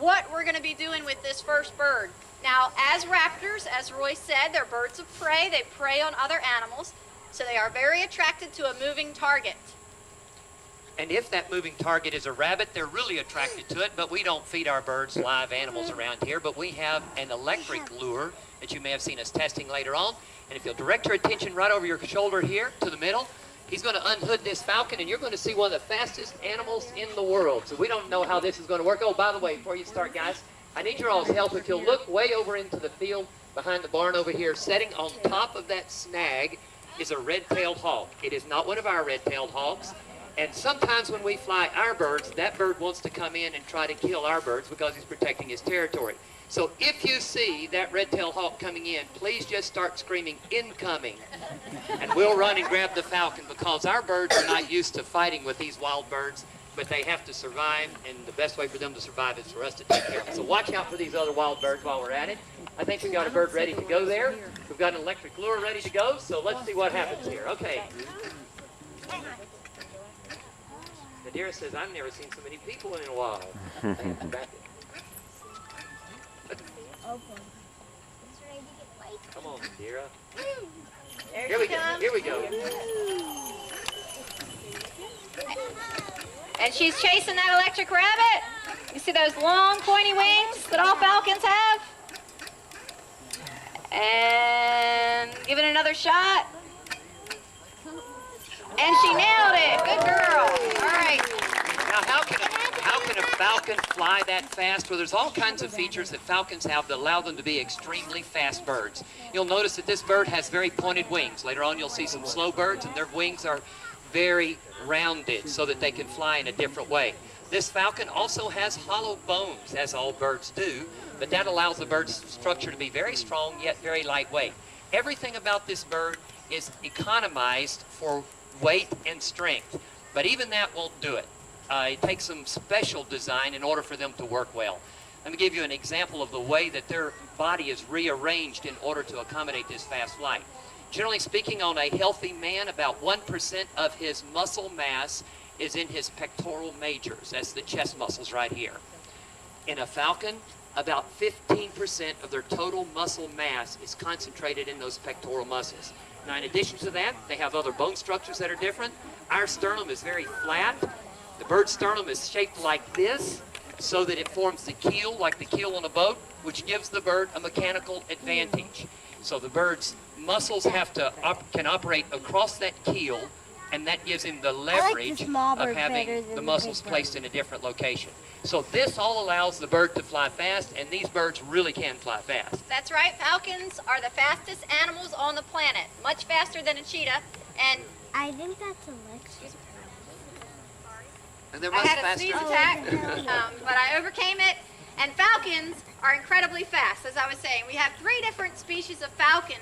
what we're going to be doing with this first bird. Now, as raptors, as Roy said, they're birds of prey. They prey on other animals, so they are very attracted to a moving target. And if that moving target is a rabbit, they're really attracted to it, but we don't feed our birds live animals around here, but we have an electric lure that you may have seen us testing later on. And if you'll direct your attention right over your shoulder here to the middle, he's going to unhood this falcon, and you're going to see one of the fastest animals in the world. So we don't know how this is going to work. Oh, by the way, before you start, guys, I need your all's help. If you'll look way over into the field behind the barn over here, sitting on top of that snag is a red-tailed hawk. It is not one of our red-tailed hawks. And sometimes when we fly our birds, that bird wants to come in and try to kill our birds because he's protecting his territory. So if you see that red-tailed hawk coming in, please just start screaming, "Incoming!" And we'll run and grab the falcon, because our birds are not used to fighting with these wild birds, but they have to survive, and the best way for them to survive is for us to take care of them. So watch out for these other wild birds while we're at it. I think we've got a bird ready to go there. We've got an electric lure ready to go, so let's see what happens here. Okay. Nadira says, "I've never seen so many people in a while." Come on, Nadira. Here we go. Here we go. And she's chasing that electric rabbit. You see those long, pointy wings that all falcons have? And give it another shot. And she nailed it. Good girl. All right. Now, how can a falcon fly that fast? Well, there's all kinds of features that falcons have that allow them to be extremely fast birds. You'll notice that this bird has very pointed wings. Later on, you'll see some slow birds, and their wings are very rounded so that they can fly in a different way. This falcon also has hollow bones, as all birds do, but that allows the bird's structure to be very strong yet very lightweight. Everything about this bird is economized for weight and strength, but even that won't do it. It takes some special design in order for them to work well. Let me give you an example of the way that their body is rearranged in order to accommodate this fast flight. Generally speaking, on a healthy man, about 1% of his muscle mass is in his pectoral majors. That's the chest muscles right here. In a falcon, about 15% of their total muscle mass is concentrated in those pectoral muscles. Now, in addition to that, they have other bone structures that are different. Our sternum is very flat. The bird's sternum is shaped like this, so that it forms the keel, like the keel on a boat, which gives the bird a mechanical advantage. So the bird's muscles can operate across that keel, and that gives him the leverage of having the muscles placed in a different location. So this all allows the bird to fly fast, and these birds really can fly fast. That's right. Falcons are the fastest animals on the planet, much faster than a cheetah. And I think that's electric. And they're I much had a faster. sneeze attack, but I overcame it. And falcons are incredibly fast, as I was saying. We have 3 different species of falcon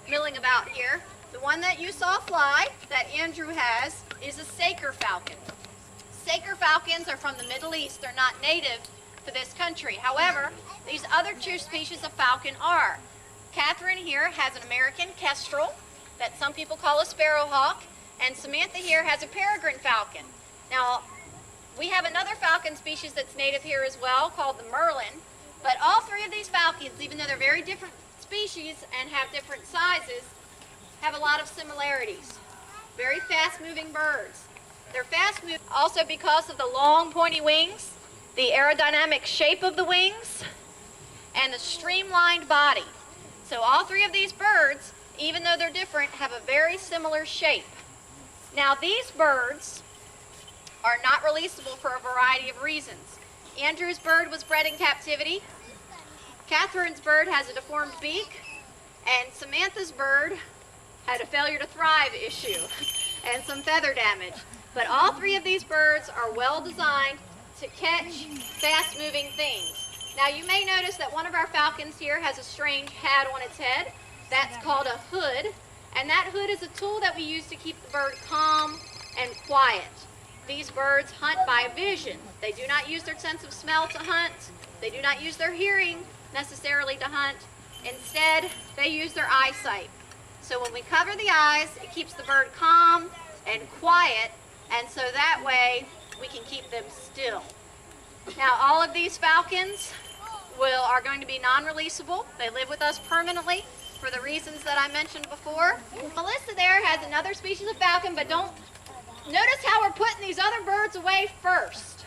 milling about here. The one that you saw fly, that Andrew has, is a saker falcon. Saker falcons are from the Middle East. They're not native to this country. However, these other 2 species of falcon are. Catherine here has an American kestrel that some people call a sparrowhawk, and Samantha here has a peregrine falcon. Now, we have another falcon species that's native here as well, called the merlin, but all 3 of these falcons, even though they're very different species and have different sizes, have a lot of similarities. Very fast-moving birds. They're fast-moving also because of the long, pointy wings, the aerodynamic shape of the wings, and the streamlined body. So all 3 of these birds, even though they're different, have a very similar shape. Now, these birds are not releasable for a variety of reasons. Andrew's bird was bred in captivity. Catherine's bird has a deformed beak, and Samantha's bird had a failure to thrive issue and some feather damage. But all 3 of these birds are well designed to catch fast-moving things. Now, you may notice that one of our falcons here has a strange hat on its head. That's called a hood, and that hood is a tool that we use to keep the bird calm and quiet. These birds hunt by vision. They do not use their sense of smell to hunt. They do not use their hearing necessarily to hunt. Instead, they use their eyesight. So when we cover the eyes, it keeps the bird calm and quiet, and so that way we can keep them still. Now, all of these falcons are going to be non-releasable. They live with us permanently for the reasons that I mentioned before. Melissa there has another species of falcon, but don't notice how we're putting these other birds away first.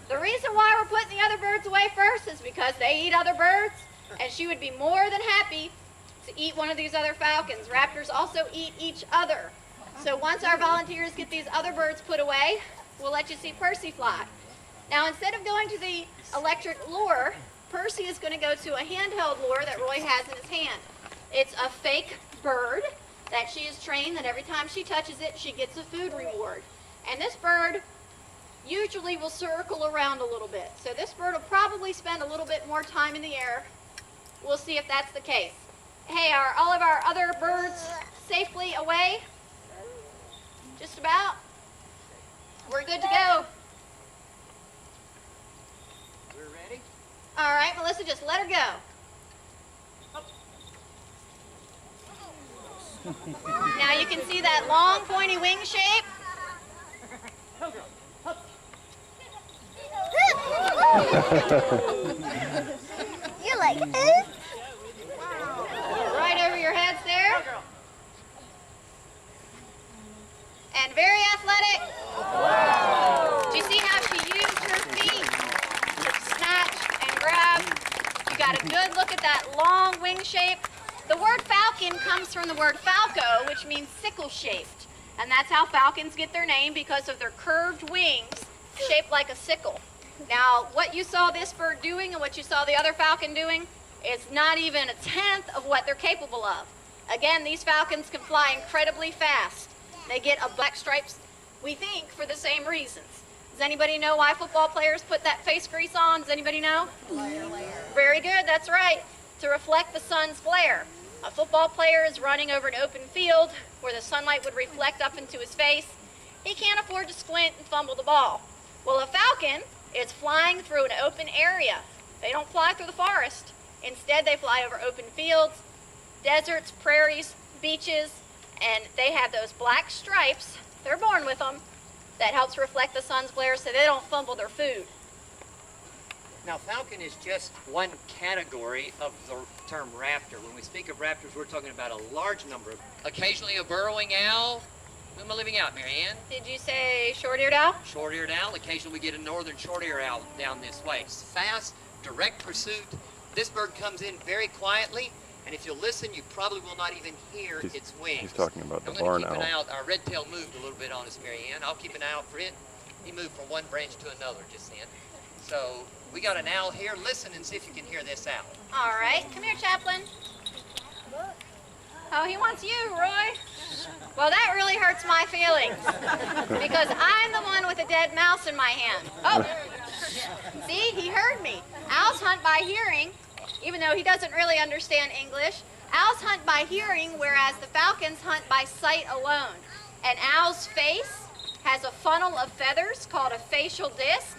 The reason why we're putting the other birds away first is because they eat other birds, and she would be more than happy to eat one of these other falcons. Raptors also eat each other. So once our volunteers get these other birds put away, we'll let you see Percy fly. Now, instead of going to the electric lure, Percy is going to go to a handheld lure that Roy has in his hand. It's a fake bird that she is trained that every time she touches it, she gets a food reward. And this bird usually will circle around a little bit. So this bird will probably spend a little bit more time in the air. We'll see if that's the case. Hey, are all of our other birds safely away? Just about? We're good to go. We're ready? All right, Melissa, just let her go. Now you can see that long pointy wing shape. You're like, Right over your heads there. And very athletic. Do you see how she used her feet to snatch and grab? You got a good look at that long wing shape. The word falcon comes from the word falco, which means sickle-shaped. And that's how falcons get their name, because of their curved wings shaped like a sickle. Now, what you saw this bird doing and what you saw the other falcon doing is not even a tenth of what they're capable of. Again, these falcons can fly incredibly fast. They get a black stripes, we think, for the same reasons. Does anybody know why football players put that face grease on? Does anybody know? Glare. Very good, that's right. To reflect the sun's glare. A football player is running over an open field where the sunlight would reflect up into his face. He can't afford to squint and fumble the ball. Well, a falcon is flying through an open area. They don't fly through the forest. Instead, they fly over open fields, deserts, prairies, beaches, and they have those black stripes, they're born with them, that helps reflect the sun's glare so they don't fumble their food. Now, falcon is just one category of the term raptor. When we speak of raptors, we're talking about a large number of. Occasionally a burrowing owl. Who am I leaving out, Marianne? Did you say short-eared owl? Short-eared owl. Occasionally we get a northern short-eared owl down this way. It's fast, direct pursuit. This bird comes in very quietly, and if you'll listen, you probably will not even hear its wings. He's talking about the I'm barn going to keep owl. an eye out. Our red tail moved a little bit on us, Marianne. I'll keep an eye out for it. He moved from one branch to another just then. So we got an owl here. Listen and see if you can hear this owl. All right, come here, Chaplain. Oh, he wants you, Roy. Well, that really hurts my feelings because I'm the one with a dead mouse in my hand. Oh, see, he heard me. Owls hunt by hearing, even though he doesn't really understand English. Owls hunt by hearing, whereas the falcons hunt by sight alone. An owl's face has a funnel of feathers called a facial disc,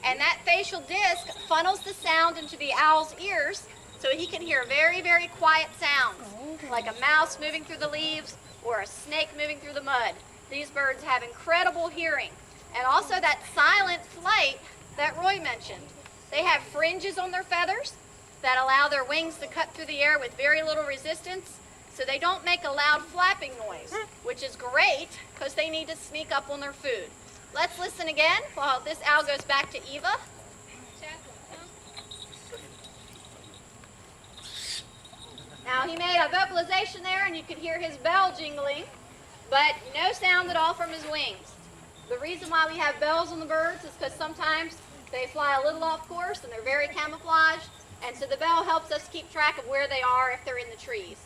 and that facial disc funnels the sound into the owl's ears so he can hear very, very quiet sounds, like a mouse moving through the leaves or a snake moving through the mud. These birds have incredible hearing. And also that silent flight that Roy mentioned. They have fringes on their feathers that allow their wings to cut through the air with very little resistance, so they don't make a loud flapping noise, which is great because they need to sneak up on their food. Let's listen again while this owl goes back to Eva. Now he made a vocalization there and you could hear his bell jingling, but no sound at all from his wings. The reason why we have bells on the birds is because sometimes they fly a little off course and they're very camouflaged, and so the bell helps us keep track of where they are if they're in the trees.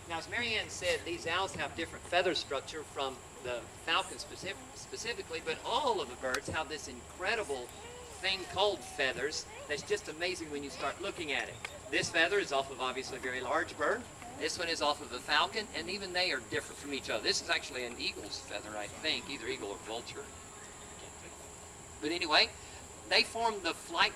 Now, as Marianne said, these owls have different feather structure from the falcon specifically, but all of the birds have this incredible thing called feathers that's just amazing when you start looking at it. This feather is off of obviously a very large bird. This one is off of a falcon, and even they are different from each other. This is actually an eagle's feather, I think, either eagle or vulture. But anyway, they form the flight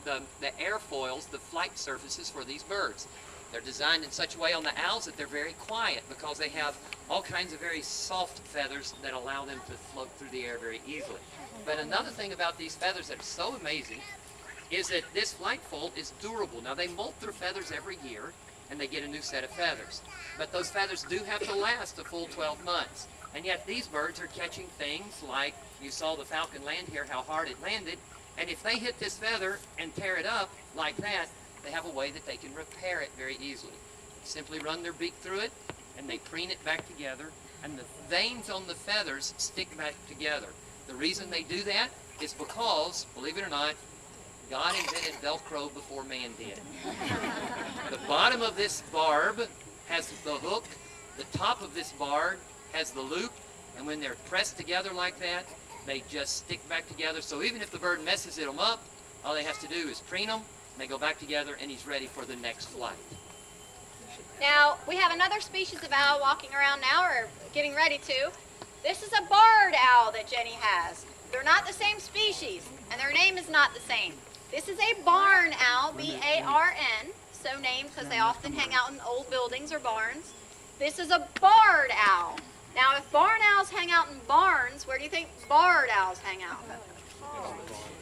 the airfoils, the flight surfaces for these birds. They're designed in such a way on the owls that they're very quiet because they have all kinds of very soft feathers that allow them to float through the air very easily. But another thing about these feathers that's so amazing is that this flight fold is durable. Now, they molt their feathers every year, and they get a new set of feathers. But those feathers do have to last a full 12 months. And yet these birds are catching things like, you saw the falcon land here, how hard it landed. And if they hit this feather and tear it up like that, they have a way that they can repair it very easily. Simply run their beak through it, and they preen it back together, and the veins on the feathers stick back together. The reason they do that is because, believe it or not, God invented Velcro before man did. The bottom of this barb has the hook, the top of this barb has the loop, and when they're pressed together like that, they just stick back together. So even if the bird messes them up, all they have to do is preen them, and they go back together, and he's ready for the next flight. Now, we have another species of owl walking around now, or getting ready to. This is a barred owl that Jenny has. They're not the same species, and their name is not the same. This is a barn owl, B-A-R-N, so named because they often hang out in old buildings or barns. This is a barred owl. Now, if barn owls hang out in barns, where do you think barred owls hang out?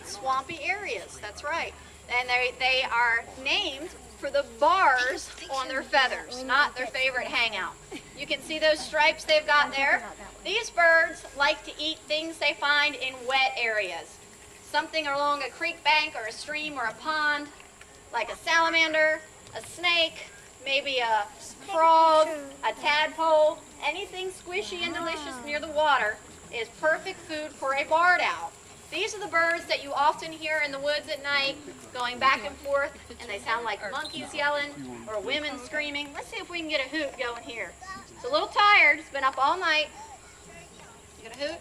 Swampy areas, that's right. And they are named for the bars on their feathers, not their favorite hangout. You can see those stripes they've got there. These birds like to eat things they find in wet areas. Something along a creek bank or a stream or a pond, like a salamander, a snake, maybe a frog, a tadpole. Anything squishy and delicious near the water is perfect food for a barred owl. These are the birds that you often hear in the woods at night, going back and forth, and they sound like monkeys yelling or women screaming. Let's see if we can get a hoot going here. It's a little tired. It's been up all night. You got a hoot?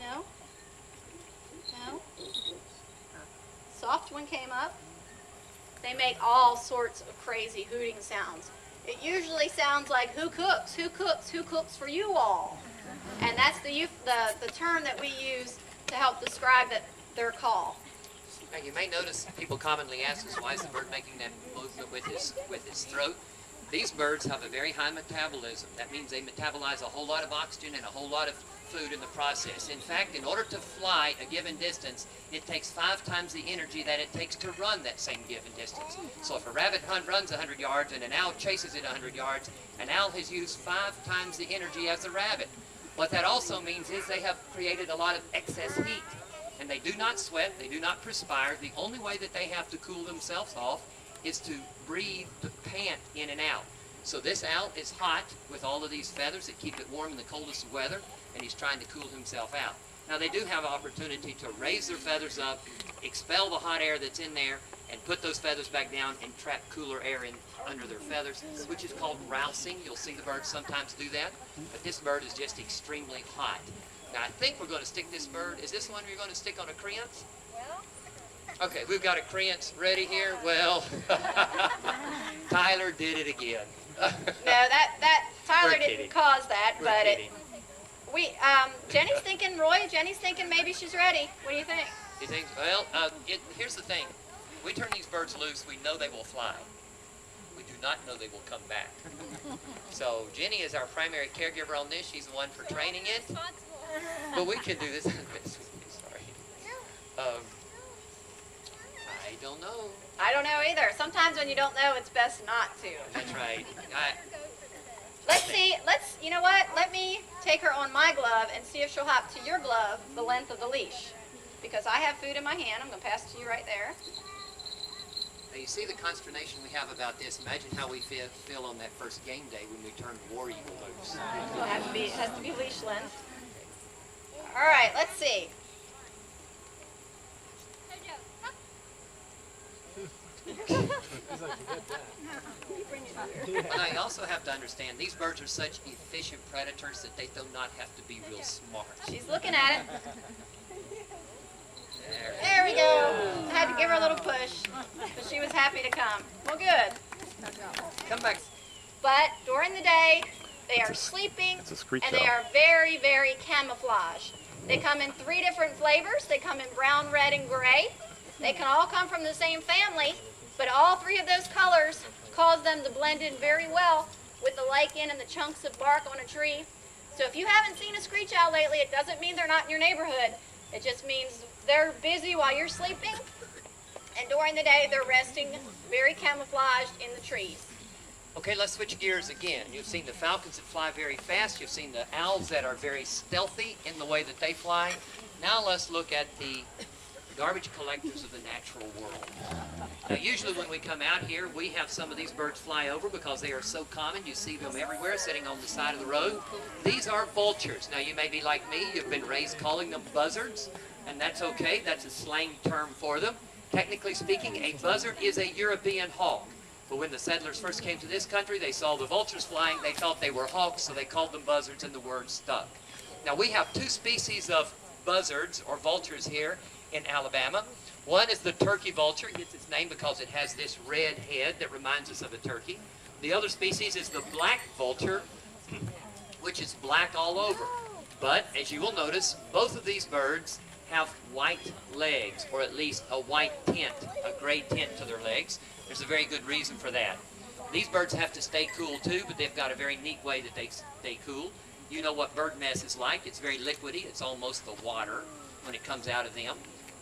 No? No? Soft one came up. They make all sorts of crazy hooting sounds. It usually sounds like, who cooks? Who cooks? Who cooks for you all? And that's the term that we use to help describe their call. Now, you may notice people commonly ask us, why is the bird making that movement with his throat? These birds have a very high metabolism. That means they metabolize a whole lot of oxygen and a whole lot of food in the process. In fact, in order to fly a given distance, it takes 5 times the energy that it takes to run that same given distance. So if a rabbit runs 100 yards and an owl chases it 100 yards, an owl has used 5 times the energy as a rabbit. What that also means is they have created a lot of excess heat. And they do not sweat, they do not perspire. The only way that they have to cool themselves off is to breathe, to pant in and out. So this owl is hot with all of these feathers that keep it warm in the coldest of weather, and he's trying to cool himself out. Now they do have opportunity to raise their feathers up, expel the hot air that's in there, and put those feathers back down and trap cooler air in under their feathers, which is called rousing. You'll see the birds sometimes do that, but this bird is just extremely hot. Now I think we're going to stick this bird. Is this one you're going to stick on a creance? Okay, we've got a creance ready here. Well, Tyler did it again. No, that Tyler didn't cause that, but Jenny's thinking, Roy, Jenny's thinking maybe she's ready. What do you think? You think? Well, here's the thing. We turn these birds loose, we know they will fly. We do not know they will come back. So Jenny is our primary caregiver on this. She's the one for training it. But we can do this. Sorry. I don't know. I don't know either. Sometimes when you don't know, it's best not to. That's right. Let's see. You know what? Let me take her on my glove and see if she'll hop to your glove the length of the leash. Because I have food in my hand. I'm going to pass it to you right there. Now you see the consternation we have about this. Imagine how we feel on that first game day when we turn War Eagle loose. It has to be leash length. All right, let's see. But I also have to understand, these birds are such efficient predators that they do not have to be real smart. She's looking at it. There we go. I had to give her a little push, but she was happy to come. Well, good. Come back. But during the day, they are sleeping, and they are very, very camouflaged. They come in 3 different flavors. They come in brown, red, and gray. They can all come from the same family, But all three of those colors cause them to blend in very well with the lichen and the chunks of bark on a tree. So if you haven't seen a screech owl lately, it doesn't mean they're not in your neighborhood. It just means they're busy while you're sleeping, and during the day they're resting very camouflaged in the trees. Okay, let's switch gears again. You've seen the falcons that fly very fast. You've seen the owls that are very stealthy in the way that they fly. Now let's look at the garbage collectors of the natural world. Now usually when we come out here, we have some of these birds fly over because they are so common. You see them everywhere sitting on the side of the road. These are vultures. Now you may be like me. You've been raised calling them buzzards, and that's okay. That's a slang term for them. Technically speaking, a buzzard is a European hawk. But when the settlers first came to this country, they saw the vultures flying. They thought they were hawks, so they called them buzzards, and the word stuck. Now, we have two species of buzzards, or vultures, here in Alabama. One is the turkey vulture. It gets its name because it has this red head that reminds us of a turkey. The other species is the black vulture, which is black all over. But, as you will notice, both of these birds have white legs, or at least a white tint, a gray tint to their legs. There's a very good reason for that. These birds have to stay cool too, but they've got a very neat way that they stay cool. You know what bird mess is like. It's very liquidy. It's almost the water when it comes out of them.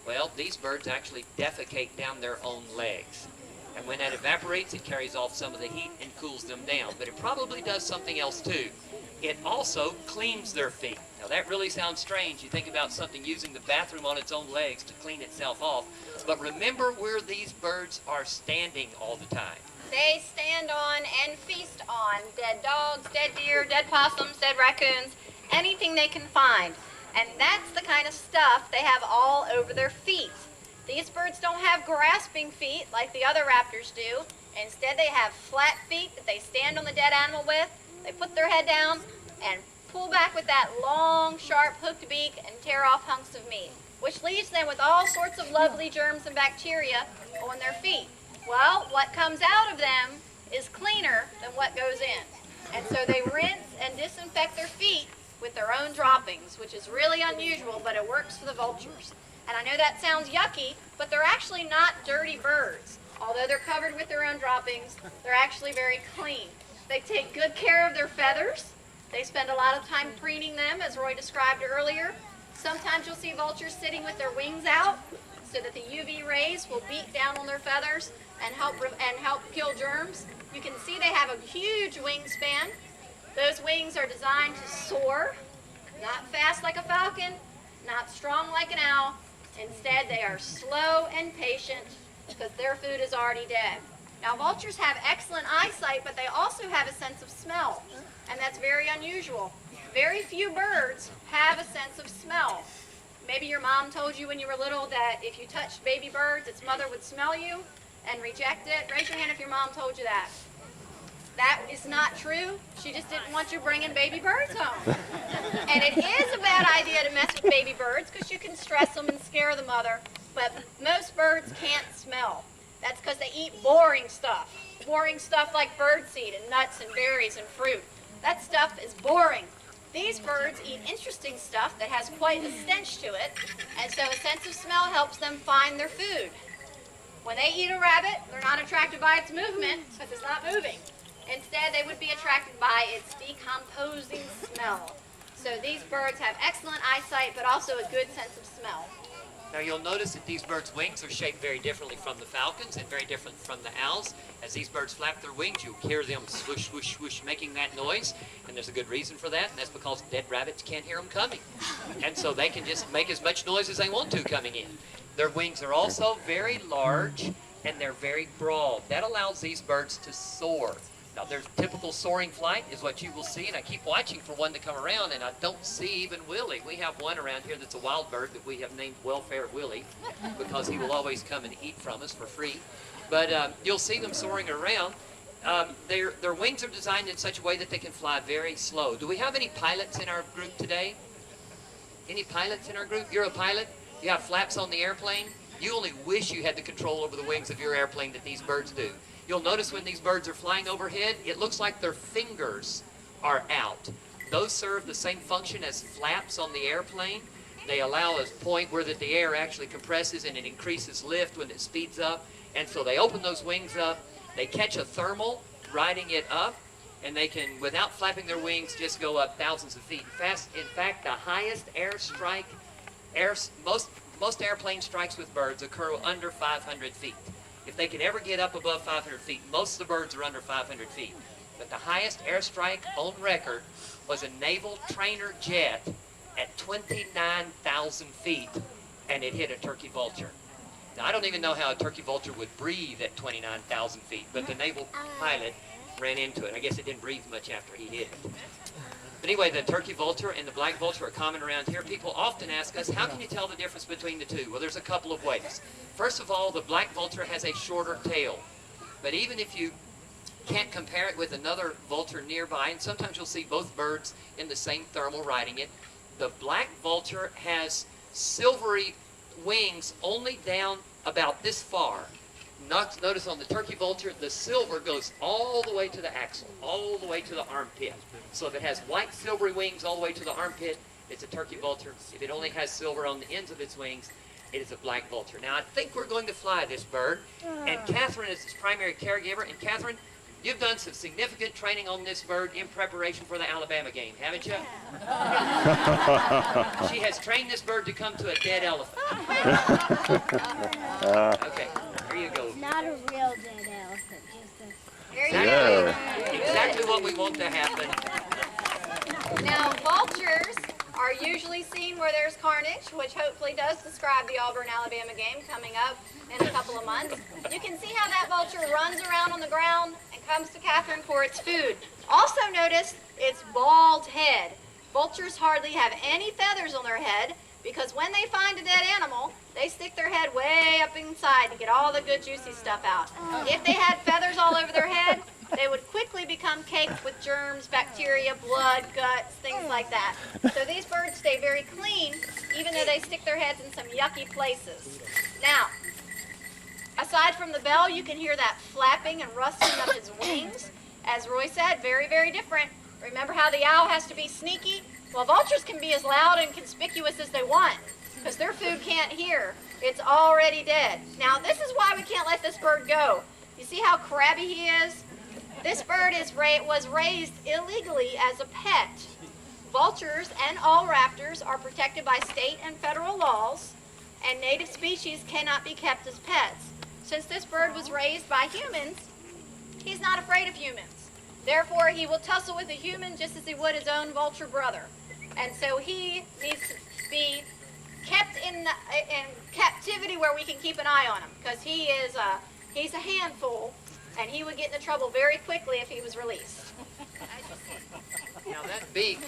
Well, these birds actually defecate down their own legs. And when that evaporates, it carries off some of the heat and cools them down. But it probably does something else too. It also cleans their feet. Now that really sounds strange. You think about something using the bathroom on its own legs to clean itself off. But remember where these birds are standing all the time. They stand on and feast on dead dogs, dead deer, dead possums, dead raccoons, anything they can find. And that's the kind of stuff they have all over their feet. These birds don't have grasping feet like the other raptors do. Instead, they have flat feet that they stand on the dead animal with. They put their head down and pull back with that long, sharp, hooked beak and tear off hunks of meat, which leaves them with all sorts of lovely germs and bacteria on their feet. Well, what comes out of them is cleaner than what goes in. And so they rinse and disinfect their feet with their own droppings, which is really unusual, but it works for the vultures. And I know that sounds yucky, but they're actually not dirty birds. Although they're covered with their own droppings, they're actually very clean. They take good care of their feathers. They spend a lot of time preening them, as Roy described earlier. Sometimes you'll see vultures sitting with their wings out so that the UV rays will beat down on their feathers and help kill germs. You can see they have a huge wingspan. Those wings are designed to soar, not fast like a falcon, not strong like an owl. Instead, they are slow and patient because their food is already dead. Now, vultures have excellent eyesight, but they also have a sense of smell, and that's very unusual. Very few birds have a sense of smell. Maybe your mom told you when you were little that if you touched baby birds, its mother would smell you and reject it. Raise your hand if your mom told you that. That is not true. She just didn't want you bringing baby birds home. And it is a bad idea to mess with baby birds because you can stress them and scare the mother, but most birds can't smell. That's because they eat boring stuff like birdseed and nuts and berries and fruit. That stuff is boring. These birds eat interesting stuff that has quite a stench to it, and so a sense of smell helps them find their food. When they eat a rabbit, they're not attracted by its movement because it's not moving. Instead, they would be attracted by its decomposing smell. So these birds have excellent eyesight, but also a good sense of smell. Now you'll notice that these birds' wings are shaped very differently from the falcons and very different from the owls. As these birds flap their wings, you hear them swoosh, swoosh, swoosh, making that noise. And there's a good reason for that, and that's because dead rabbits can't hear them coming. And so they can just make as much noise as they want to coming in. Their wings are also very large, and they're very broad. That allows these birds to soar. Now, their typical soaring flight is what you will see, and I keep watching for one to come around, and I don't see even Willie. We have one around here that's a wild bird that we have named Welfare Willie because he will always come and eat from us for free. But you'll see them soaring around. Their wings are designed in such a way that they can fly very slow. Do we have any pilots in our group today? Any pilots in our group? You're a pilot? You have flaps on the airplane? You only wish you had the control over the wings of your airplane that these birds do. You'll notice when these birds are flying overhead, it looks like their fingers are out. Those serve the same function as flaps on the airplane. They allow a point where that the air actually compresses and it increases lift when it speeds up. And so they open those wings up, they catch a thermal riding it up, and they can, without flapping their wings, just go up thousands of feet. In fact, the highest air strike, most airplane strikes with birds occur under 500 feet. If they can ever get up above 500 feet, most of the birds are under 500 feet. But the highest airstrike on record was a naval trainer jet at 29,000 feet, and it hit a turkey vulture. Now, I don't even know how a turkey vulture would breathe at 29,000 feet, but the naval pilot ran into it. I guess it didn't breathe much after he hit it. But anyway, the turkey vulture and the black vulture are common around here. People often ask us, how can you tell the difference between the two? Well, there's a couple of ways. First of all, the black vulture has a shorter tail. But even if you can't compare it with another vulture nearby, and sometimes you'll see both birds in the same thermal riding it, the black vulture has silvery wings only down about this far. Notice on the turkey vulture, the silver goes all the way to the axle, all the way to the armpit. So if it has white silvery wings all the way to the armpit, it's a turkey vulture. If it only has silver on the ends of its wings, it is a black vulture. Now, I think we're going to fly this bird, and Catherine is its primary caregiver. And Catherine, you've done some significant training on this bird in preparation for the Alabama game, haven't you? She has trained this bird to come to a dead elephant. Okay, here you go. Not a real dead elephant, just a... There you go. Exactly what we want to happen. Now, vultures are usually seen where there's carnage, which hopefully does describe the Auburn-Alabama game coming up in a couple of months. You can see how that vulture runs around on the ground and comes to Catherine for its food. Also notice its bald head. Vultures hardly have any feathers on their head because when they find a dead animal, they stick their head way up inside to get all the good juicy stuff out. If they had feathers all over their head, they would quickly become caked with germs, bacteria, blood, guts, things like that. So these birds stay very clean, even though they stick their heads in some yucky places. Now, aside from the bell, you can hear that flapping and rustling of his wings. As Roy said, very, very different. Remember how the owl has to be sneaky? Well, vultures can be as loud and conspicuous as they want, because their food can't hear. It's already dead. Now, this is why we can't let this bird go. You see how crabby he is? This bird was raised illegally as a pet. Vultures and all raptors are protected by state and federal laws, and native species cannot be kept as pets. Since this bird was raised by humans, he's not afraid of humans. Therefore, he will tussle with a human just as he would his own vulture brother. And so he needs to be kept in captivity where we can keep an eye on him, because he's a handful, and he would get into trouble very quickly if he was released. Now that beak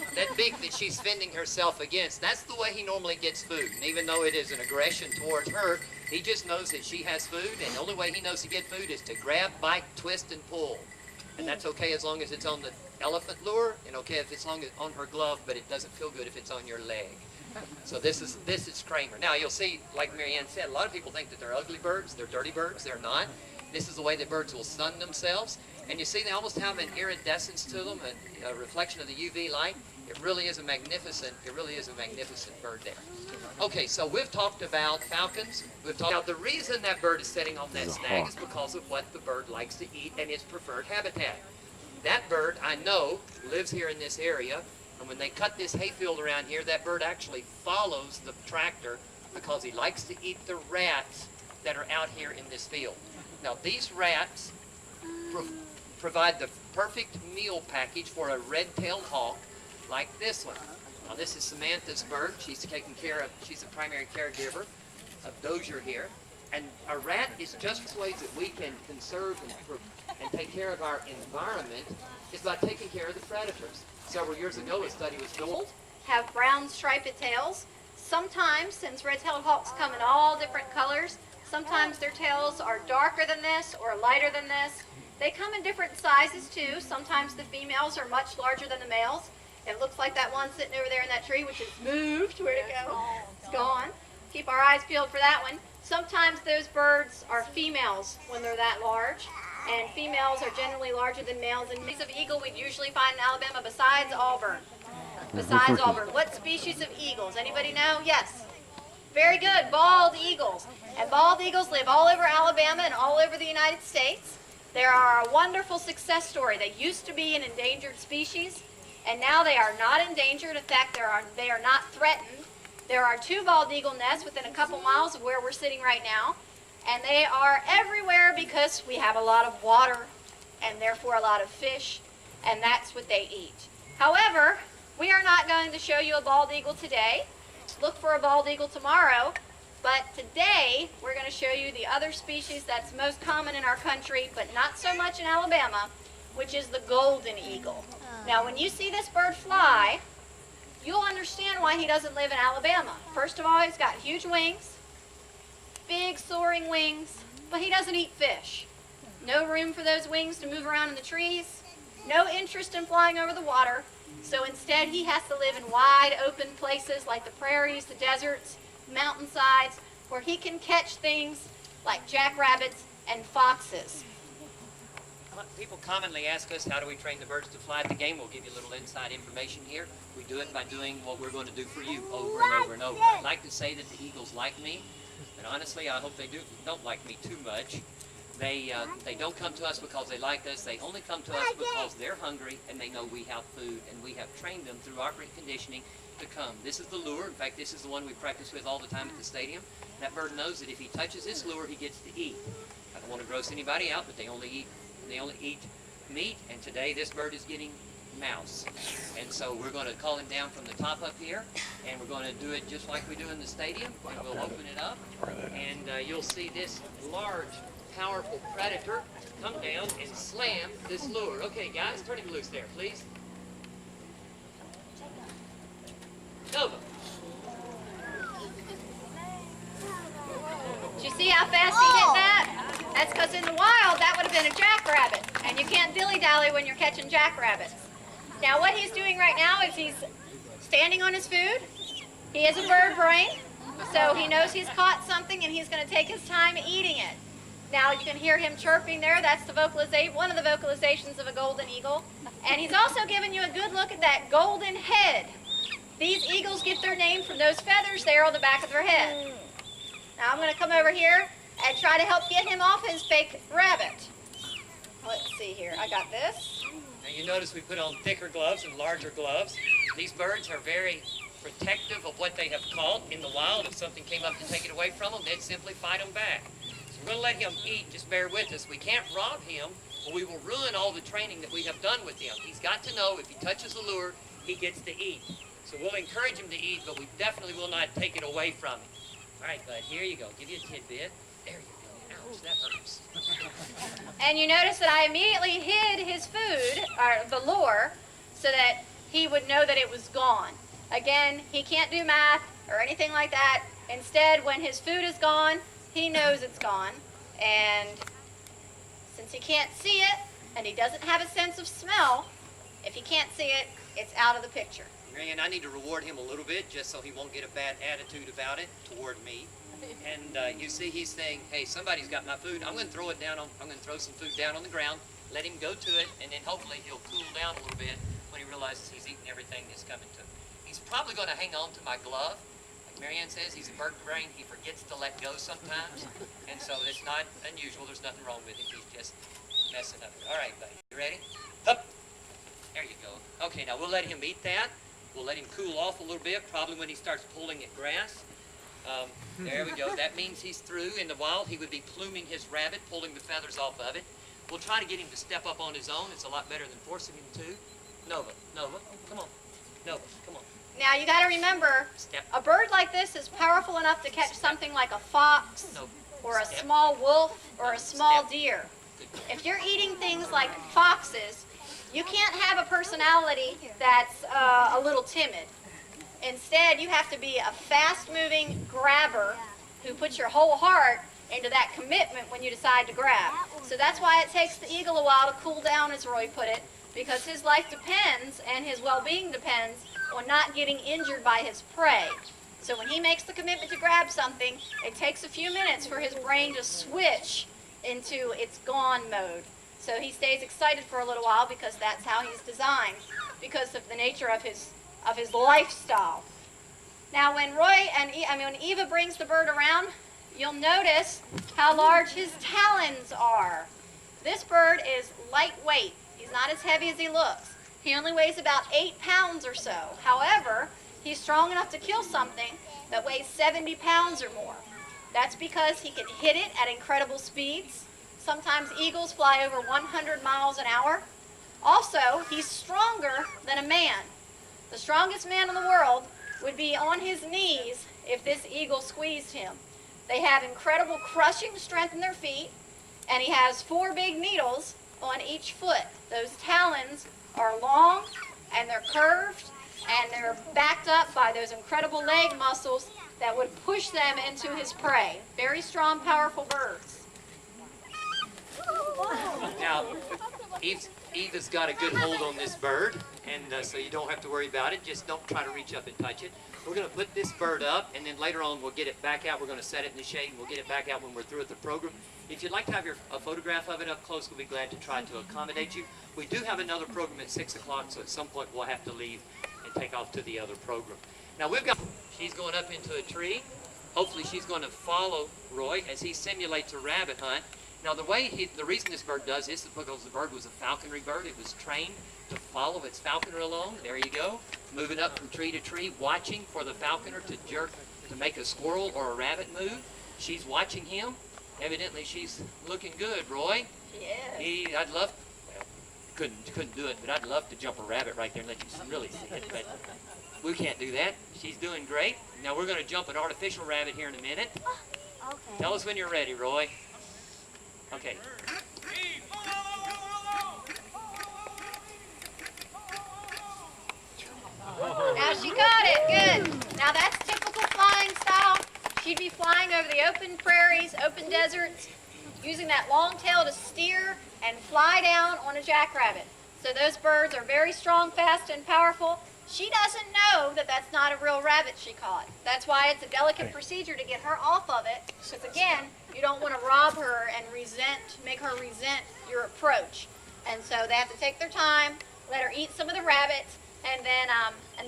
that she's fending herself against, that's the way he normally gets food. And even though it is an aggression towards her, he just knows that she has food, and the only way he knows to get food is to grab, bite, twist, and pull. And that's okay as long as it's on the elephant lure, and okay if it's on her glove, but it doesn't feel good if it's on your leg. So this is Kramer. Now you'll see, like Marianne said, a lot of people think that they're ugly birds, they're dirty birds. They're not. This is the way that birds will sun themselves. And you see they almost have an iridescence to them, a reflection of the UV light. It really is a magnificent bird there. Okay, so we've talked about falcons. Now the reason that bird is sitting on that snag is because of what the bird likes to eat and its preferred habitat. That bird, I know, lives here in this area, and when they cut this hayfield around here, that bird actually follows the tractor because he likes to eat the rats that are out here in this field. Now these rats provide the perfect meal package for a red-tailed hawk like this one. Now this is Samantha's bird. She's the primary caregiver of Dozier here. And a rat is just ways that we can conserve and take care of our environment is by taking care of the predators. Several years ago, a study was done. Have brown striped tails. Sometimes, since red-tailed hawks come in all different colors, sometimes their tails are darker than this or lighter than this. They come in different sizes too. Sometimes the females are much larger than the males. It looks like that one sitting over there in that tree, which has moved. Where'd it go? It's gone. Keep our eyes peeled for that one. Sometimes those birds are females when they're that large, and females are generally larger than males. And piece of eagle we'd usually find in Alabama besides Auburn. besides Auburn? What species of eagles? Anybody know? Yes. Very good. Bald eagles. And bald eagles live all over Alabama and all over the United States. They are a wonderful success story. They used to be an endangered species, and now they are not endangered. In fact, they are not threatened. There are 2 bald eagle nests within a couple miles of where we're sitting right now, and they are everywhere because we have a lot of water and therefore a lot of fish, and that's what they eat. However, we are not going to show you a bald eagle today. Look for a bald eagle tomorrow. But today, we're going to show you the other species that's most common in our country, but not so much in Alabama, which is the golden eagle. Now, when you see this bird fly, you'll understand why he doesn't live in Alabama. First of all, he's got huge wings, big soaring wings, but he doesn't eat fish. No room for those wings to move around in the trees, no interest in flying over the water. So instead, he has to live in wide open places like the prairies, the deserts, mountainsides, where he can catch things like jackrabbits and foxes. People commonly ask us, how do we train the birds to fly at the game? We'll give you a little inside information here. We do it by doing what we're going to do for you over and over and over. I'd like to say that the eagles like me, but honestly, I hope they don't like me too much. They don't come to us because they like us. They only come to us because they're hungry and they know we have food, and we have trained them through operant conditioning to come. This is the lure. In fact, this is the one we practice with all the time at the stadium. That bird knows that if he touches this lure, he gets to eat. I don't want to gross anybody out, but they only eat meat, and today this bird is getting mouse. And so we're going to call him down from the top up here, and we're going to do it just like we do in the stadium, and we'll open it up, and you'll see this large, powerful predator come down and slam this lure. Okay, guys, turn him loose there, please. Nova. Did you see how fast he hit that? That's because in the wild, that would have been a jackrabbit. And you can't dilly-dally when you're catching jackrabbits. Now, what he's doing right now is he's standing on his food. He has a bird brain, so he knows he's caught something, and he's going to take his time eating it. Now, you can hear him chirping there. That's the one of the vocalizations of a golden eagle. And he's also giving you a good look at that golden head. These eagles get their name from those feathers there on the back of their head. Now I'm going to come over here and try to help get him off his fake rabbit. Let's see here. I got this. Now you notice we put on thicker gloves and larger gloves. These birds are very protective of what they have caught in the wild. If something came up to take it away from them, they'd simply fight them back. So we're going to let him eat. Just bear with us. We can't rob him, or we will ruin all the training that we have done with him. He's got to know if he touches the lure, he gets to eat. So we'll encourage him to eat, but we definitely will not take it away from him. All right, bud, here you go. Give you a tidbit. There you go. Ouch, that hurts. And you notice that I immediately hid his food, or the lure, so that he would know that it was gone. Again, he can't do math or anything like that. Instead, when his food is gone, he knows it's gone. And since he can't see it, and he doesn't have a sense of smell, if he can't see it, it's out of the picture. Marianne, I need to reward him a little bit just so he won't get a bad attitude about it toward me. And you see he's saying, hey, somebody's got my food. I'm going to throw some food down on the ground, let him go to it, and then hopefully he'll cool down a little bit when he realizes he's eaten everything that's coming to him. He's probably going to hang on to my glove. Like Marianne says, he's a bird brain. He forgets to let go sometimes. And so it's not unusual. There's nothing wrong with him. He's just messing up. All right, buddy. You ready? Up. There you go. Okay, now we'll let him eat that. We'll let him cool off a little bit, probably when he starts pulling at grass. There we go. That means he's through. In the wild, he would be pluming his rabbit, pulling the feathers off of it. We'll try to get him to step up on his own. It's a lot better than forcing him to. Nova, come on. Nova, come on. Now you got to remember, a bird like this is powerful enough to catch something like a fox, or a small wolf, or a small deer. If you're eating things like foxes, you can't have a personality that's a little timid. Instead, you have to be a fast-moving grabber who puts your whole heart into that commitment when you decide to grab. So that's why it takes the eagle a while to cool down, as Roy put it, because his life depends and his well-being depends on not getting injured by his prey. So when he makes the commitment to grab something, it takes a few minutes for his brain to switch into its gone mode. So he stays excited for a little while because that's how he's designed, because of the nature of his of his lifestyle. Now when when Eva brings the bird around, you'll notice how large his talons are. This bird is lightweight. He's not as heavy as he looks. He only weighs about 8 pounds or so. However, he's strong enough to kill something that weighs 70 pounds or more. That's because he can hit it at incredible speeds. Sometimes eagles fly over 100 miles an hour. Also, he's stronger than a man. The strongest man in the world would be on his knees if this eagle squeezed him. They have incredible crushing strength in their feet, and he has 4 big needles on each foot. Those talons are long, and they're curved, and they're backed up by those incredible leg muscles that would push them into his prey. Very strong, powerful birds. Now, Eva's got a good hold on this bird, and so you don't have to worry about it. Just don't try to reach up and touch it. We're going to put this bird up, and then later on we'll get it back out. We're going to set it in the shade, and we'll get it back out when we're through with the program. If you'd like to have a photograph of it up close, we'll be glad to try to accommodate you. We do have another program at 6 o'clock, so at some point we'll have to leave and take off to the other program. Now she's going up into a tree. Hopefully she's going to follow Roy as he simulates a rabbit hunt. Now the reason this bird does this is because the bird was a falconry bird. It was trained to follow its falconer along. There you go. Moving up from tree to tree, watching for the falconer to make a squirrel or a rabbit move. She's watching him. Evidently she's looking good, Roy. Yeah. I'd love, well, couldn't do it, but I'd love to jump a rabbit right there and let you really see it, but we can't do that. She's doing great. Now we're going to jump an artificial rabbit here in a minute. Okay. Tell us when you're ready, Roy. Okay. Now she got it. Good. Now that's typical flying style. She'd be flying over the open prairies, open deserts, using that long tail to steer and fly down on a jackrabbit. So those birds are very strong, fast, and powerful. She doesn't know that that's not a real rabbit she caught. That's why it's a delicate procedure to get her off of it. Because again, you don't want to rob her and make her resent your approach. And so they have to take their time, let her eat some of the rabbits, and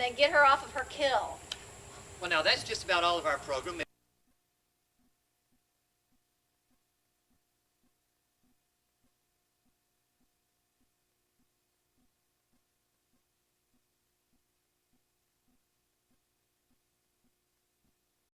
then get her off of her kill. Well, now that's just about all of our program.